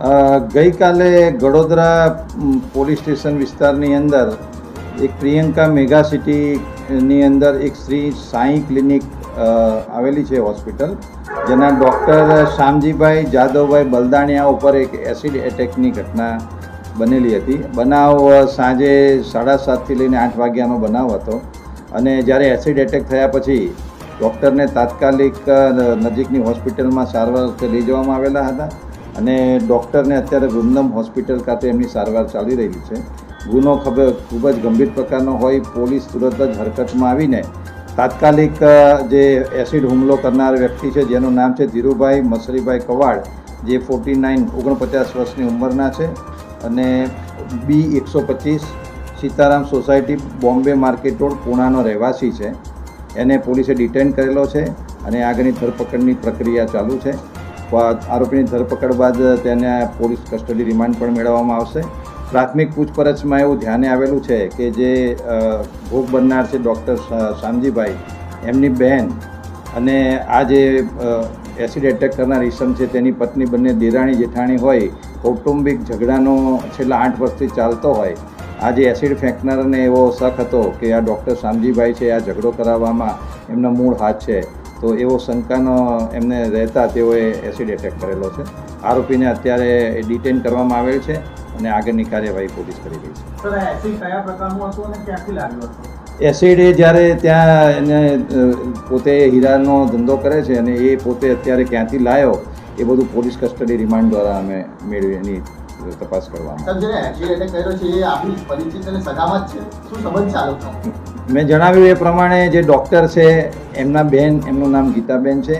ગઈકાલે ગડોદરા police station વિસ્તારની અંદર એક પ્રિયંકા મેગા સિટીની અંદર એક શ્રી સાંઈ ક્લિનિક આવેલી છે હોસ્પિટલ, જેના ડૉક્ટર શામજીભાઈ જાદવભાઈ બલદાણિયા ઉપર એક એસિડ એટેકની ઘટના બનેલી હતી. બનાવ સાંજે 7:30થી લઈને 8 વાગ્યાનો બનાવ હતો અને જ્યારે એસિડ એટેક થયા પછી ડૉક્ટરને તાત્કાલિક નજીકની હોસ્પિટલમાં સારવાર લઈ જવામાં આવેલા હતા અને ડૉક્ટરને અત્યારે વૃંદમ હોસ્પિટલ ખાતે એમની સારવાર ચાલી રહી છે. ગુનો ખૂબ જ ગંભીર પ્રકારનો હોય, પોલીસ તુરંત જ હરકતમાં આવીને તાત્કાલિક જે એસિડ હુમલો કરનાર વ્યક્તિ છે, જેનું નામ છે ધીરુભાઈ મસરીભાઈ કવાડ, જે 49 વર્ષની ઉંમરના છે અને B125 Sitaram society, Bombay market road, પૂણાનો રહેવાસી છે. એને પોલીસે ડિટેન કરેલો છે અને આગળની ધરપકડની પ્રક્રિયા ચાલુ છે. આરોપીની ધરપકડ બાદ તેને પોલીસ કસ્ટડી રિમાન્ડ પણ મેળવવામાં આવશે. પ્રાથમિક પૂછપરછમાં એવું ધ્યાને આવેલું છે કે જે ભોગ બનનાર છે ડૉક્ટર શામજીભાઈ, એમની બહેન અને આ જે એસિડ એટેક કરનાર ઈસમ છે તેની પત્ની બંને દેરાણી જેઠાણી હોય, કૌટુંબિક ઝઘડાનો છેલ્લા 8 વર્ષથી ચાલતો હોય. આ જે એસિડ ફેંકનારને એવો શક હતો કે આ ડૉક્ટર શામજીભાઈ છે, આ ઝઘડો કરાવવામાં એમનો મૂળ હાથ છે, તો એવો શંકાનો એમને રહેતા તેઓએ એસિડ એટેક કરેલો છે. આરોપીને અત્યારે ડિટેન કરવામાં આવેલ છે અને આગળની કાર્યવાહી પોલીસ કરી રહી છે. સર, એસિડ કયા પ્રકારનું હતું અને ક્યાંથી લાગ્યું હતું? એસિડ એ જ્યારે ત્યાં એને પોતે હીરાનો ધંધો કરે છે અને એ પોતે અત્યારે ક્યાંથી લાવ્યો એ બધું પોલીસ કસ્ટડી રિમાન્ડ દ્વારા અમે મેળવી એની તપાસ કરવામાં. મેં જણાવ્યું એ પ્રમાણે જે ડૉક્ટર છે એમના બહેન, એમનું નામ ગીતાબેન છે,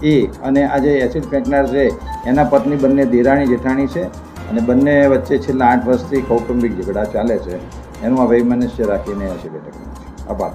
એ અને આ જે એસિડ ફેંકનાર છે એના પત્ની બંને દેરાણી જેઠાણી છે અને બંને વચ્ચે છેલ્લા 8 વર્ષથી કૌટુંબિક ઝઘડા ચાલે છે. એનું આ વૈમનસ્ય રાખીને એસિડ એટેક. આભાર.